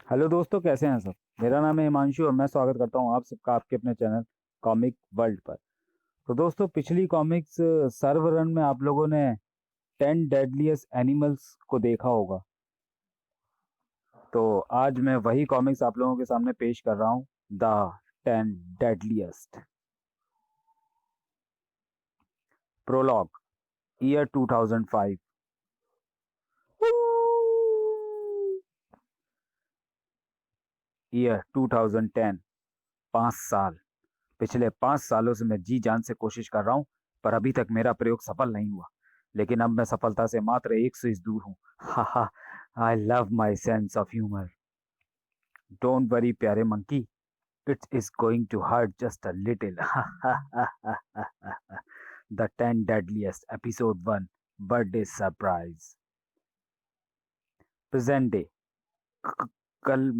Hello दोस्तों, कैसे हैं सब। मेरा नाम है हिमांशु और मैं स्वागत करता हूं आप सबका आपके अपने चैनल कॉमिक वर्ल्ड पर। तो दोस्तों, पिछली कॉमिक्स सर्व रन में आप लोगों ने 10 डेडलीस्ट एनिमल्स को देखा होगा। तो आज मैं वही कॉमिक्स आप लोगों के सामने पेश कर रहा हूं, the 10 deadliest. Prologue, year 2005। Year 2010। 5 साल। पिछले 5 सालों से मैं जी जान से कोशिश कर रहा हूँ, पर अभी तक मेरा प्रयोग सफल नहीं हुआ। लेकिन अब मैं सफलता से मात्र 100 दूर हूँ। हा हा। I love my sense of humour. Don't worry प्यारे monkey, it is going to hurt just a little. The 10 deadliest episode 1, birthday surprise. Present day. कल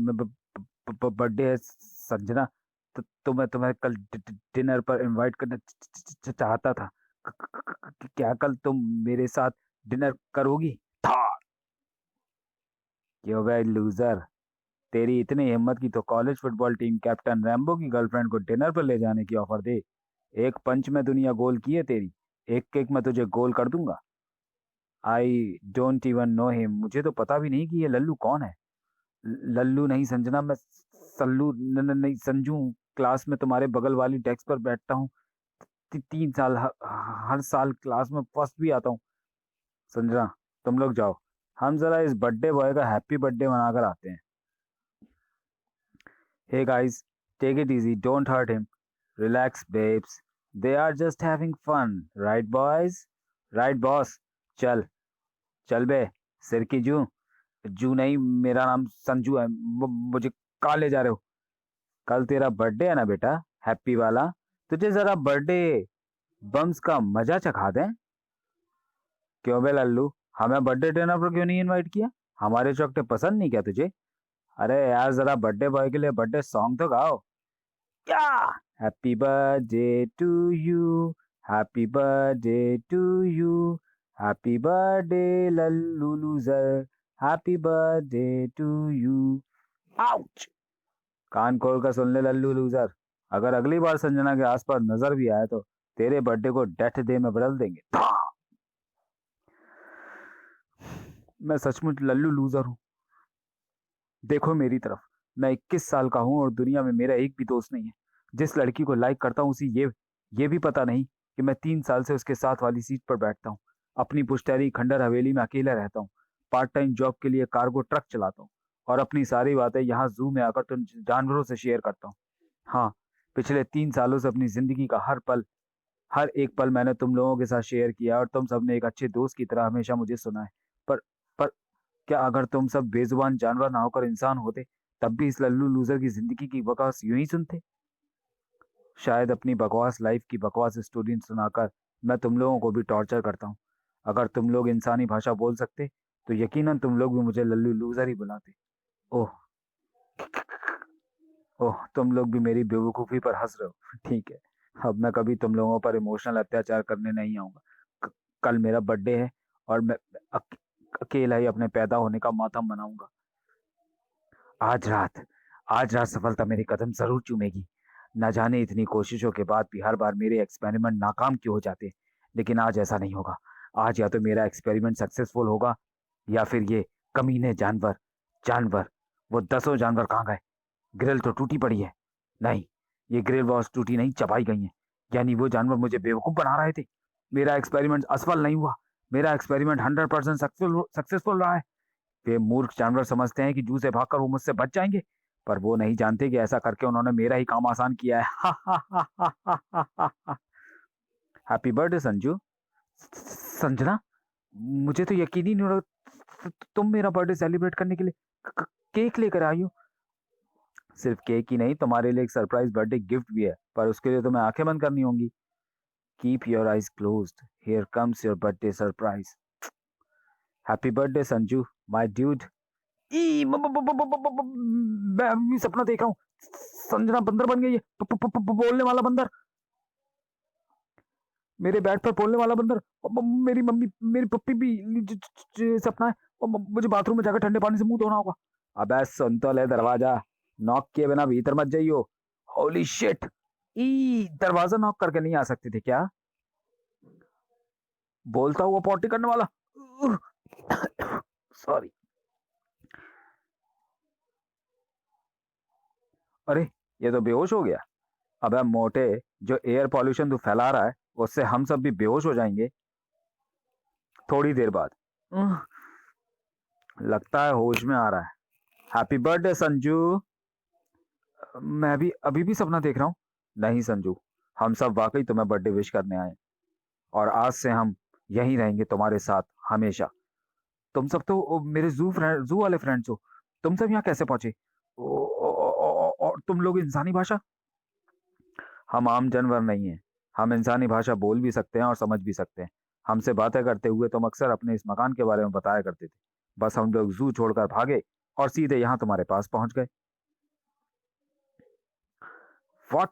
बर्थडे है संजना। तो मैं तुम्हें कल डिनर पर इनवाइट करना चाहता था। क्या कल तुम मेरे साथ डिनर करोगी था? क्यों भाई लूजर, तेरी इतनी हिम्मत की तो college football team captain Rambo की गर्लफ्रेंड को डिनर पर ले जाने की ऑफर दे। एक पंच में दुनिया गोल की है तेरी। एक केक में तुझे गोल कर दूंगा। I don't even know him, मुझे तो पता भी नहीं कि ये लल्लू कौन है। लल्लू नहीं संजना, मैं सल्लू नहीं संजू हूँ। क्लास में तुम्हारे बगल वाली डेस्क पर बैठता हूँ। 3 साल हर साल क्लास में फर्स्ट भी आता हूँ। संजना, तुम लोग जाओ, हम जरा इस बर्थडे बॉय का हैप्पी बर्थडे मनाकर आते हैं। Hey guys, take it easy, don't hurt him. Relax babes, they are just having fun, right boys? Right boss. चल, चल बे, सिर की जू। जू नहीं, मेरा नाम संजू है। मुझे कहाँ ले जा रहे हो? कल तेरा बर्थडे है ना बेटा, हैप्पी वाला। तुझे जरा बर्थडे बम्स का मजा चखा दें। क्यों बे लल्लू, हमें बर्थडे डिनर पर क्यों नहीं इनवाइट किया? हमारे चॉकलेट पसंद नहीं क्या तुझे? अरे यार, जरा बर्थडे बॉय के लिए बर्थडे सॉन्ग तो गाओ। क्या? Happy birthday to you, happy birthday to you, happy birthday लल्लू loser, happy birthday to you. Ouch! कान खोल कर सुन ले लल्लू लूजर, अगर अगली बार संजना के आसपास नजर भी आए तो तेरे बर्थडे को डेथ डे में बदल देंगे। मैं सचमुच लल्लू लूजर हूँ। देखो मेरी तरफ, मैं 21 साल का हूँ और दुनिया में मेरा एक भी दोस्त नहीं है। जिस लड़की को लाइक करता हूँ उसे ये भी पता नहीं कि मैं 3 साल से उसके साथ वाली सीट पर बैठता हूँ। अपनी पुश्तैनी खंडर हवेली में अकेला रहता हूँ। पार्ट टाइम जॉब के लिए कार्गो ट्रक चलाता हूँ। और अपनी सारी बातें यहाँ जू में आकर तुम जानवरों से शेयर करता हूँ। हाँ, पिछले 3 सालों से अपनी जिंदगी का हर एक पल मैंने तुम लोगों के साथ शेयर किया और तुम सबने एक अच्छे दोस्त की तरह हमेशा मुझे सुना है। पर पर क्या अगर तुम सब बेजुबान जानवर ना होकर इंसान होते, तब भी इस लल्लू लूजर की जिंदगी की बकवास यूं ही सुनते? शायद अपनी बकवास लाइफ की बकवास स्टोरी सुनाकर मैं तुम लोगों को भी टॉर्चर करता हूँ। अगर तुम लोग इंसानी भाषा बोल सकते तो यकीनन तुम लोग भी मुझे लल्लू लूजर ही बुलाते। ओह, ओह, तुम लोग भी मेरी बेवकूफ़ी पर हंस रहे हो। ठीक है, अब मैं कभी तुम लोगों पर इमोशनल अत्याचार करने नहीं आऊंगा। क- कल मेरा बर्थडे है और मैं अकेला ही अपने पैदा होने का मातम मनाऊंगा। आज रात आज रात सफलता मेरे कदम जरूर चूमेगी। न जाने इतनी कोशिशों के बाद भी हर बार मेरे एक्सपेरिमेंट नाकाम क्यों हो जाते। लेकिन आज ऐसा नहीं होगा। आज या तो मेरा एक्सपेरिमेंट सक्सेसफुल होगा, या फिर ये कमीने जानवर जानवर वो 10 जानवर कहाँ गए? ग्रिल तो टूटी पड़ी है। नहीं, ये ग्रिल वॉल्स टूटी नहीं, चबाई गई हैं। यानी वो जानवर मुझे बेवकूफ बना रहे थे। मेरा एक्सपेरिमेंट असफल नहीं हुआ। मेरा एक्सपेरिमेंट 100% सक्सेसफुल रहा है। वे मूर्ख जानवर समझते हैं कि जू से भागकर वो मुझसे बच जाएंगे, पर वो नहीं जानते कि ऐसा करके उन्होंने मेरा ही काम आसान किया है। Happy birthday Sanju. संजना, मुझे तो यकीन ही नहीं हो रहा तुम मेरा बर्थडे सेलिब्रेट करने के लिए केक लेकर आई हो। सिर्फ केक ही नहीं, तुम्हारे लिए एक सरप्राइज बर्थडे गिफ्ट भी है, पर उसके लिए तुम्हें आंखें बंद करनी होंगी। Keep your eyes closed, here comes your birthday surprise. Happy birthday Sanju, my dude. ई म- ब- ब- ब- ब- ब- ब- ब- मैं अभी सपना देख रहा हूँ। संजना बंदर बन गई है। बोलने वाला बंदर। मेरे बेड पर बोलने वाला बंदर। मेरी मम्मी, मेरी पप्पी भी सपना है। मुझे बाथरूम में जाकर ठंडे पानी से मुंह धोना होगा। अबे सुन तो ले दरवाजा, नॉक किए बिना भीतर मत जाइयो। Holy shit! ई दरवाजा नॉक करके नहीं आ सकते थे क्या? बोलता हुआ पॉटी करने वाला। सॉरी। अरे, ये तो बेहोश हो गया। अबे मोटे, जो एयर पॉल्यूशन तू फैला रहा है उससे हम सब भी बेहोश हो जाएंगे थोड़ी देर बाद। उह, लगता है होश में आ रहा है। Happy birthday Sanju. मैं भी अभी भी सपना देख रहा हूँ। नहीं संजू, हम सब वाकई तुम्हें बर्थडे विश करने आए, और आज से हम यहीं रहेंगे तुम्हारे साथ हमेशा। तुम सब तो मेरे जू वाले फ्रेंड्स हो। तुम सब यहाँ कैसे पहुंचे? और तुम लोग इंसानी भाषा? हम आम जानवर नहीं हैं। हम इंसानी भाषा बोल भी सकते हैं और समझ भी सकते हैं। हमसे बातें करते हुए तुम अक्सर अपने इस मकान के बारे में बताया करते थे। बस हम लोग जू छोड़कर भागे और सीधे यहाँ तुम्हारे पास पहुंच गए। व्हाट?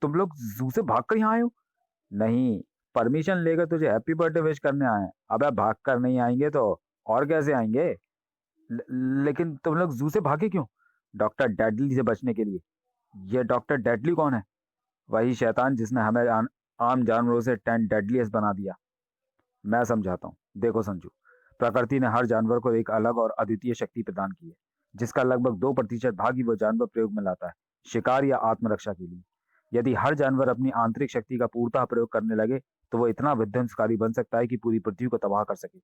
तुम लोग जू से भागकर यहाँ आए हो? नहीं, परमिशन लेकर तुझे हैप्पी बर्थडे विश करने आए हैं। अबे भागकर नहीं आएंगे तो और कैसे आएंगे? लेकिन तुम लोग जू से भागे क्यों? डॉक्टर डेडली से बचने के लिए। ये डॉक्टर डेडली कौन है? वही शैतान जिसने हमें आम जानवरों से 10 डेडलीस्ट बना दिया। मैं समझाता हूँ। देखो संजू, प्रकृति ने हर जानवर को एक अलग और अद्वितीय शक्ति प्रदान की है, जिसका लगभग 2% भाग ही वो जानवर प्रयोग में लाता है, शिकार या आत्मरक्षा के लिए। यदि हर जानवर अपनी आंतरिक शक्ति का पूर्णतः प्रयोग करने लगे, तो वो इतना विध्वंसकारी बन सकता है कि पूरी पृथ्वी को तबाह कर सके।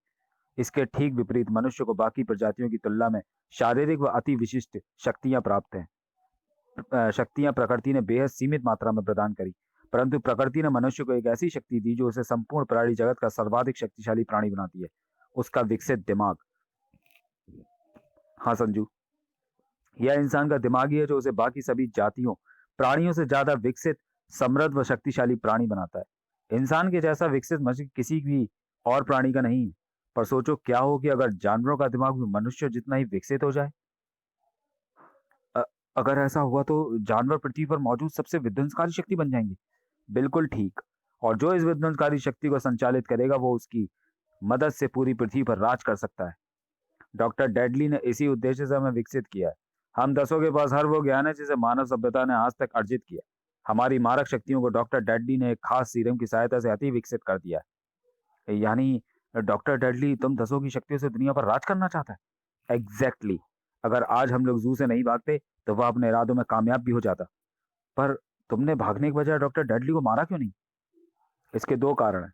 इसके ठीक विपरीत मनुष्य को बाकी प्रजातियों की तुलना में शारीरिक व अति विशिष्ट शक्तियां प्राप्त हैं। शक्तियां प्रकृति ने बेहद सीमित मात्रा में प्रदान करी, परंतु प्रकृति ने मनुष्य को एक ऐसी शक्ति दी जो उसे संपूर्ण प्राणी जगत का सर्वाधिक शक्तिशाली प्राणी बनाती है। उसका विकसित दिमाग। हाँ संजू, यह इंसान का दिमाग ही है जो उसे बाकी सभी जातियों प्राणियों से ज्यादा विकसित, समृद्ध व शक्तिशाली प्राणी बनाता है। इंसान के जैसा विकसित मस्तिष्क किसी भी और प्राणी का नहीं है। पर सोचो क्या हो कि अगर जानवरों का दिमाग भी मनुष्य जितना ही विकसित हो जाए। अ, अगर ऐसा हुआ तो जानवर पृथ्वी पर मौजूद सबसे विध्वंसकारी शक्ति बन जाएंगे। बिल्कुल ठीक। और जो इस विध्वंसकारी शक्ति को संचालित करेगा वो उसकी मदद से पूरी पृथ्वी पर राज कर सकता है। डॉक्टर डेडली ने इसी उद्देश्य से हमें विकसित किया है। हम दसों के पास हर वो ज्ञान है जिसे मानव सभ्यता ने आज तक अर्जित किया। हमारी मारक शक्तियों को डॉक्टर डेडली ने एक खास सीरम की सहायता से अति विकसित कर दिया है। यानी डॉक्टर डेडली तुम दसों की शक्तियों से दुनिया पर राज करना चाहता है? Exactly exactly। अगर आज हम लोग जू से नहीं भागते तो वह अपने इरादों में कामयाब भी हो जाता। पर तुमने भागने के बजाय डॉक्टर डेडली को मारा क्यों नहीं? इसके दो कारण हैं।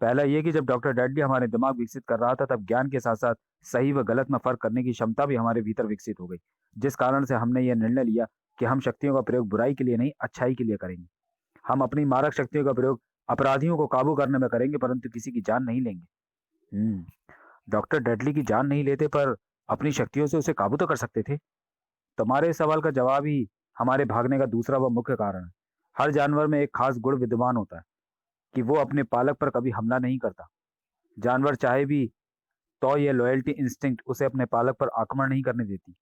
पहला ये कि जब डॉक्टर डेडली हमारे दिमाग विकसित कर रहा था तब ज्ञान के साथ साथ सही व गलत में फर्क करने की क्षमता भी हमारे भीतर विकसित हो गई, जिस कारण से हमने यह निर्णय लिया कि हम शक्तियों का प्रयोग बुराई के लिए नहीं, अच्छाई के लिए करेंगे। हम अपनी मारक शक्तियों का प्रयोग अपराधियों को काबू करने में करेंगे, परंतु किसी की जान नहीं लेंगे। डॉक्टर डेडली की जान नहीं लेते पर अपनी शक्तियों से उसे काबू तो कर सकते थे। तुम्हारे इस सवाल का जवाब ही हमारे भागने का दूसरा व मुख्य कारण है। हर जानवर में एक खास गुण विद्यमान होता है कि वो अपने पालक पर कभी हमला नहीं करता। जानवर चाहे भी तो ये लॉयल्टी इंस्टिंक्ट उसे अपने पालक पर आक्रमण नहीं करने देती।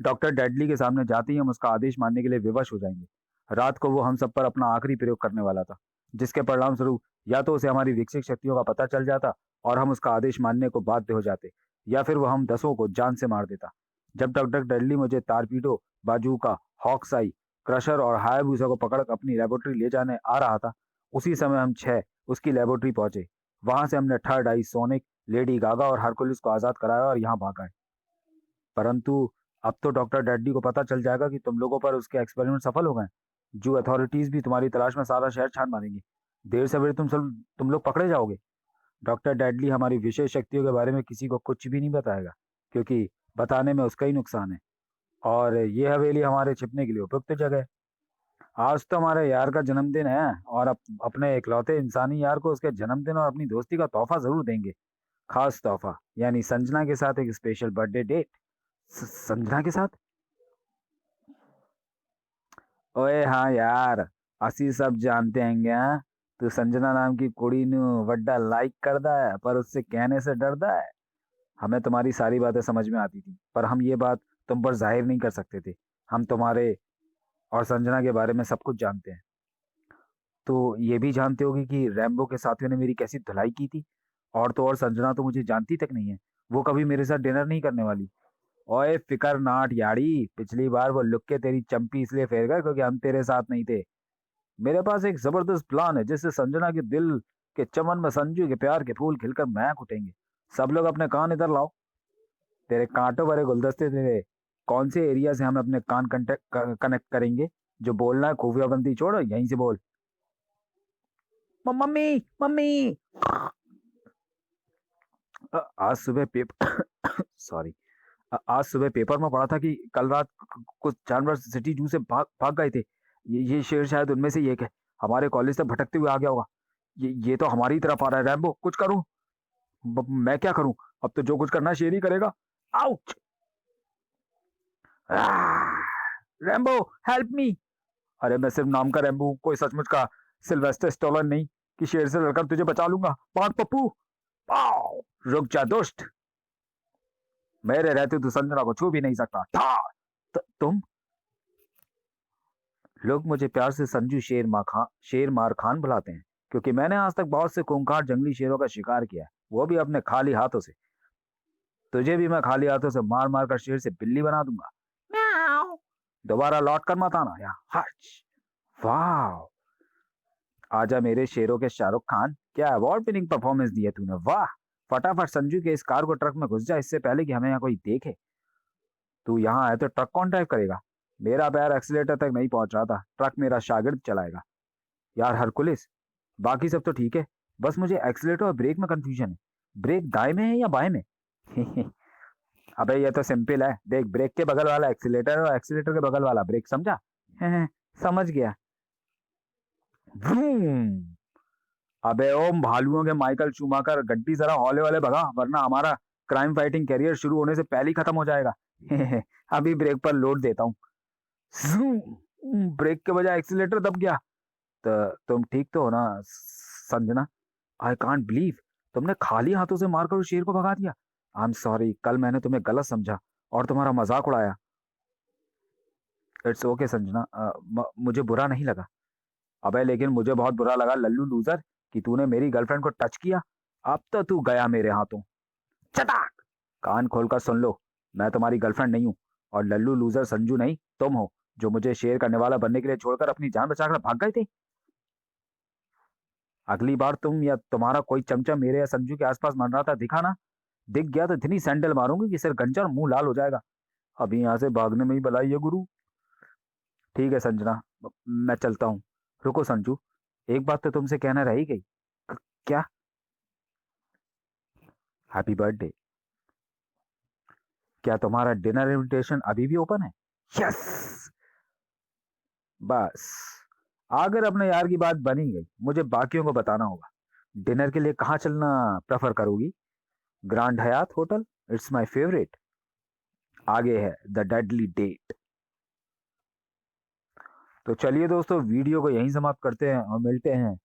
डॉक्टर डेडली के सामने जाते ही हम उसका आदेश मानने के लिए विवश हो जाएंगे। रात को वो हम सब पर अपना आखिरी प्रयोग करने वाला था, जिसके परिणाम स्वरूप या तो उसे हमारी विकसित शक्तियों का पता चल जाता और हम उसका आदेश मानने को बाध्य हो जाते, या फिर वो हम दसों को जान से मार देता। जब डॉक्टर डेडली मुझे तारपीडो, बाजूका, हॉक्साई, क्रशर और हायाबुसा को पकड़ अपनी लेबोरेटरी ले जाने आ रहा था, उसी समय हम छह उसकी लेबोरेटरी पहुंचे। वहां से हमने थर्ड आई, सोनिक, लेडी गागा और हरकुलिस को आजाद कराया और यहाँ भाग आए। परंतु अब तो डॉक्टर डेडली को पता चल जाएगा कि तुम लोगों पर उसके एक्सपेरिमेंट सफल हो गए। जो अथॉरिटीज भी तुम्हारी तलाश में सारा शहर छान मारेंगी। देर सवेरे तुम लोग पकड़े जाओगे। डॉक्टर डेडली हमारी विशेष शक्तियों के बारे में किसी को कुछ भी नहीं बताएगा, क्योंकि बताने में उसका ही नुकसान है। और ये हवेली हमारे छिपने के लिए उपयुक्त जगह है। आज तो हमारे यार का जन्मदिन है और अपने इकलौते इंसानी यार को उसके जन्मदिन और अपनी दोस्ती का तोहफा जरूर देंगे। खास तोहफा, यानी संजना के साथ एक स्पेशल बर्थडे डेट। संजना के साथ? ओए हाँ यार, ਅਸੀਂ सब जानते हैं हाँ? तू संजना नाम की कुड़ी नु वड्डा लाइक करदा है पर उससे कहने से डरदा है। हमें तुम्हारी सारी बातें समझ में आती थी, पर हम ये बात तुम पर जाहिर नहीं कर सकते थे। हम तुम्हारे और संजना के बारे में सब कुछ जानते हैं। तो ये भी जानते होगे कि रैम्बो के साथियों ने मेरी कैसी धुलाई की थी। और तो और संजना तो मुझे जानती तक नहीं है। वो कभी मेरे साथ डिनर नहीं करने वाली। ओए फिकर नाट यारी, पिछली बार वो लुक के तेरी चंपी इसलिए फेर गए क्योंकि हम तेरे साथ नहीं थे। मेरे पास एक जबरदस्त प्लान है जिससे संजना के दिल के चमन में संजू के प्यार के फूल खिलकर महक उठेंगे। सब लोग अपने कान इधर लाओ। तेरे कांटों भरे गुलदस्ते तेरे कौन से एरिया से हम अपने कान कनेक्ट करेंगे? जो बोलना है खुफिया बंदी छोड़, यहीं से बोल। Mummy, mummy. आज सुबह पेपर सॉरी, आज सुबह पेपर में पढ़ा था कि कल रात कुछ जानवर सिटी जू से भाग भाग गए थे। ये शेर शायद उनमें से ही एक है। हमारे कॉलेज तक भटकते हुए आ गया होगा। ये तो हमारी तरफ आ रहा है। रैम्बो, कुछ करूं? मैं क्या करूं? अब तो जो कुछ करना शेर ही करेगा। आउच! Rambo, help me! अरे मैं सिर्फ नाम का रैम्बो हूं, कोई सचमुच का सिल्वेस्टर स्टोलन नहीं कि शेर से लड़कर तुझे बचा लूंगा। भाग पप्पू! पाओ! रुक जा दुष्ट! मेरे रहते तू संजना को छू भी नहीं सकता था। तुम लोग मुझे प्यार से संजू शेर मार खान बुलाते हैं क्योंकि मैंने आज तक बहुत से खूंखार जंगली शेरों का शिकार किया है, वो भी अपने खाली हाथों से। तुझे भी मैं खाली हाथों से मार मार कर शेर से बिल्ली बना दूंगा। म्याऊ। दोबारा लौट कर मत आना या हच। वाह! आजा मेरे शेरों के शाहरुख खान, क्या अवार्ड विनिंग परफॉर्मेंस दी है तूने, वाह! फटाफट संजू के इस कार को ट्रक में घुस जा इससे पहले कि हमें यहाँ कोई देखे। तू यहाँ आए तो ट्रक कौन ड्राइव करेगा? मेरा पैर एक्सीलेटर तक नहीं पहुंच रहा था, ट्रक मेरा शागिर्द चलाएगा। यार हरकुलिस, बाकी सब तो ठीक है, बस मुझे एक्सीलेटर और ब्रेक में कंफ्यूजन है। ब्रेक दाएं में है या बाएं में? अबे ये तो सिंपल है, देख, ब्रेक के बगल वाला एक्सीलेटर और एक्सीलेटर के बगल वाला ब्रेक, समझा? समझ गया। व्रूम। अबे ओम भालुओं के माइकल शूमाकर, गड्डी जरा हौले वाले भगा वरना हमारा क्राइम फाइटिंग कैरियर शुरू होने से पहले ही खत्म हो जाएगा। अभी ब्रेक पर लोड देता हूँ। ब्रेक के बजाय एक्सीलेटर दब गया। तो तुम ठीक तो हो ना संजना? आई कांट बिलीव तुमने खाली हाथों से मारकर उस शेर को भगा दिया। आई एम सॉरी, कल मैंने तुम्हें गलत समझा और तुम्हारा मजाक उड़ाया। इट्स ओके संजना, मुझे बुरा नहीं लगा। अबे लेकिन मुझे बहुत बुरा लगा लल्लू लूजर कि तूने मेरी गर्लफ्रेंड को टच किया। अब तो तू गया मेरे हाथों। चटाक! कान खोलकर सुन लो, मैं तुम्हारी गर्लफ्रेंड नहीं हूँ और लल्लू लूजर संजू नहीं, तुम हो जो मुझे शेर करने वाला बनने के लिए छोड़कर अपनी जान बचाकर भाग गए थे। अगली बार तुम या तुम्हारा कोई चमचा मेरे या संजू के आसपास मंडराता दिखा ना, दिख गया तो इतनी सैंडल मारूंगी कि सिर गंजा और मुंह लाल हो जाएगा। अभी यहाँ से भागने में ही भलाई है गुरु। ठीक है संजना, मैं चलता हूँ। रुको संजू, एक बात तो तुमसे कहना रह ही गई। क्या? Happy birthday. क्या तुम्हारा डिनर इनविटेशन अभी भी ओपन है? यस! बस, अगर अपने यार की बात बनी गई, मुझे बाकियों को बताना होगा। डिनर के लिए कहाँ चलना प्रेफर करोगी? Grand Hyatt hotel, it's my favourite. आगे है द डेडली डेट। तो चलिए दोस्तों, वीडियो को यहीं समाप्त करते हैं और मिलते हैं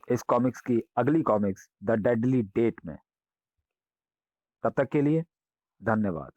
इस कॉमिक्स की अगली कॉमिक्स द डेडली डेट में। तब तक के लिए धन्यवाद।